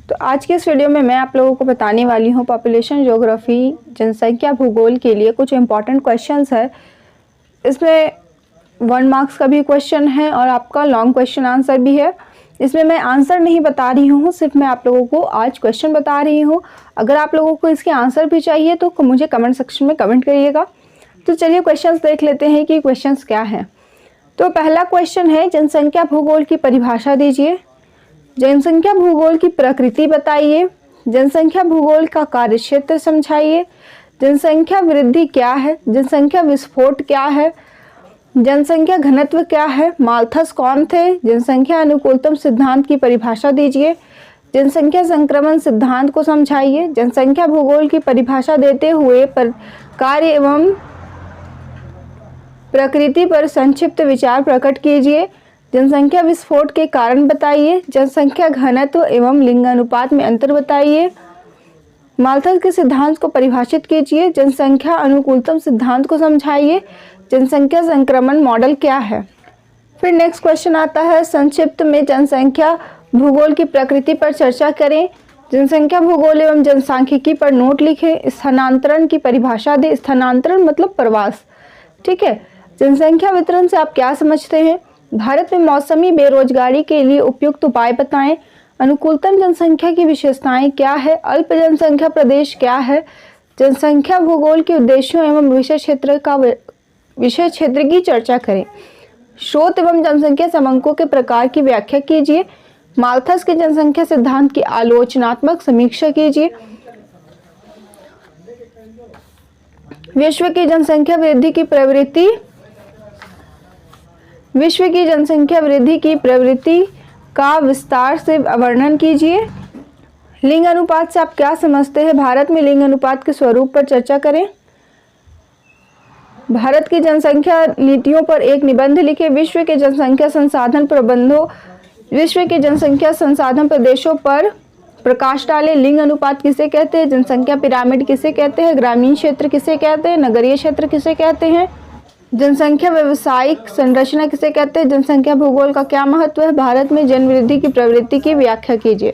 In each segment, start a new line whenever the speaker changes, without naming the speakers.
तो आज के इस वीडियो में मैं आप लोगों को बताने वाली हूँ पॉपुलेशन ज्योग्राफी जनसंख्या भूगोल के लिए कुछ इम्पॉर्टेंट क्वेश्चंस है। इसमें 1 मार्क्स का भी क्वेश्चन है और आपका लॉन्ग क्वेश्चन आंसर भी है। इसमें मैं आंसर नहीं बता रही हूँ, सिर्फ मैं आप लोगों को आज क्वेश्चन बता रही हूँ। अगर आप लोगों को इसके आंसर भी चाहिए तो मुझे कमेंट सेक्शन में कमेंट करिएगा। तो चलिए क्वेश्चंस देख लेते हैं कि क्वेश्चंस क्या हैं। तो पहला क्वेश्चन है, जनसंख्या भूगोल की परिभाषा दीजिए। जनसंख्या भूगोल की प्रकृति बताइए। जनसंख्या भूगोल का कार्यक्षेत्र समझाइए। जनसंख्या वृद्धि क्या है? जनसंख्या विस्फोट क्या है? जनसंख्या घनत्व क्या है? माल्थस कौन थे? जनसंख्या अनुकूलतम सिद्धांत की परिभाषा दीजिए। जनसंख्या संक्रमण सिद्धांत को समझाइए। जनसंख्या भूगोल की परिभाषा देते हुए कार्य एवं प्रकृति पर संक्षिप्त विचार प्रकट कीजिए। जनसंख्या विस्फोट के कारण बताइए। जनसंख्या घनत्व एवं लिंगानुपात में अंतर बताइए। माल्थस के सिद्धांत को परिभाषित कीजिए। जनसंख्या अनुकूलतम सिद्धांत को समझाइए। जनसंख्या संक्रमण मॉडल क्या है? फिर नेक्स्ट क्वेश्चन आता है, संक्षिप्त में जनसंख्या भूगोल की प्रकृति पर चर्चा करें। जनसंख्या भूगोल एवं जनसांख्यिकी पर नोट लिखें। स्थानांतरण की परिभाषा दें। स्थानांतरण मतलब प्रवास, ठीक है। जनसंख्या वितरण से आप क्या समझते हैं? भारत में मौसमी बेरोजगारी के लिए उपयुक्त उपाय बताएं। अनुकूलतम जनसंख्या की विशेषताएं क्या है? अल्प जनसंख्या प्रदेश क्या है? जनसंख्या भूगोल के उद्देश्यों एवं विषय क्षेत्र की चर्चा करें। स्रोत एवं जनसंख्या समंकों के प्रकार की व्याख्या कीजिए। माल्थस के जनसंख्या सिद्धांत की आलोचनात्मक समीक्षा कीजिए। विश्व की जनसंख्या वृद्धि की प्रवृत्ति का विस्तार से वर्णन कीजिए। लिंग अनुपात से आप क्या समझते हैं? भारत में लिंग अनुपात के स्वरूप पर चर्चा करें। भारत की जनसंख्या नीतियों पर एक निबंध लिखें। विश्व के जनसंख्या संसाधन प्रदेशों पर प्रकाश डालें। लिंग अनुपात किसे कहते हैं? जनसंख्या पिरामिड किसे कहते हैं? ग्रामीण क्षेत्र किसे कहते हैं? नगरीय क्षेत्र किसे कहते हैं? जनसंख्या व्यवसायिक संरचना किसे कहते हैं? जनसंख्या भूगोल का क्या महत्व है? भारत में जनवृद्धि की प्रवृत्ति की व्याख्या कीजिए।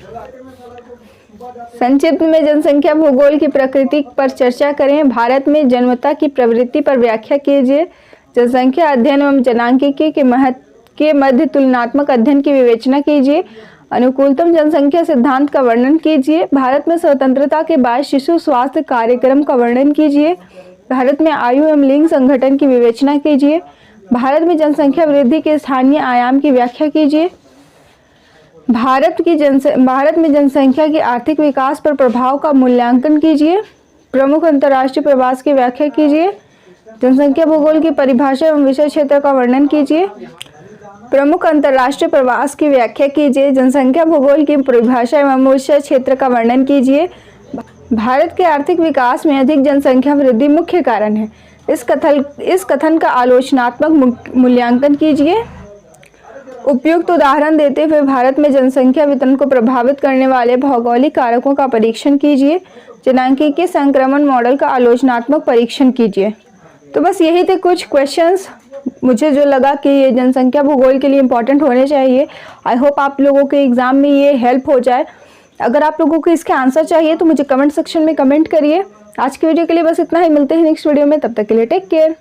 संक्षिप्त में जनसंख्या भूगोल की प्रकृति पर चर्चा करें। भारत में जन्मता की प्रवृत्ति पर व्याख्या कीजिए। जनसंख्या अध्ययन एवं जनांकीकी के मध्य तुलनात्मक अध्ययन की विवेचना कीजिए। अनुकूलतम जनसंख्या सिद्धांत का वर्णन कीजिए। भारत में स्वतंत्रता के बाद शिशु स्वास्थ्य कार्यक्रम का वर्णन कीजिए। भारत में आयु एवं लिंग संगठन की विवेचना कीजिए। भारत में जनसंख्या वृद्धि के स्थानीय आयाम की व्याख्या कीजिए। भारत में जनसंख्या के आर्थिक विकास पर प्रभाव का मूल्यांकन कीजिए। प्रमुख अंतर्राष्ट्रीय प्रवास की व्याख्या कीजिए। जनसंख्या भूगोल की परिभाषा एवं विषय क्षेत्र का वर्णन कीजिए। प्रमुख अंतर्राष्ट्रीय प्रवास की व्याख्या कीजिए। जनसंख्या भूगोल की परिभाषा एवं विषय क्षेत्र का वर्णन कीजिए। भारत के आर्थिक विकास में अधिक जनसंख्या वृद्धि मुख्य कारण है। इस कथन का आलोचनात्मक मूल्यांकन कीजिए। उपयुक्त उदाहरण देते हुए भारत में जनसंख्या वितरण को प्रभावित करने वाले भौगोलिक कारकों का परीक्षण कीजिए। जनांकीय संक्रमण मॉडल का आलोचनात्मक परीक्षण कीजिए। तो बस यही थे कुछ क्वेश्चंस मुझे जो लगा कि ये जनसंख्या भूगोल के लिए इम्पोर्टेंट होने चाहिए। आई होप आप लोगों के एग्जाम में ये हेल्प हो जाए। अगर आप लोगों को इसके आंसर चाहिए तो मुझे कमेंट सेक्शन में कमेंट करिए। आज की वीडियो के लिए बस इतना ही। मिलते हैं नेक्स्ट वीडियो में, तब तक के लिए टेक केयर।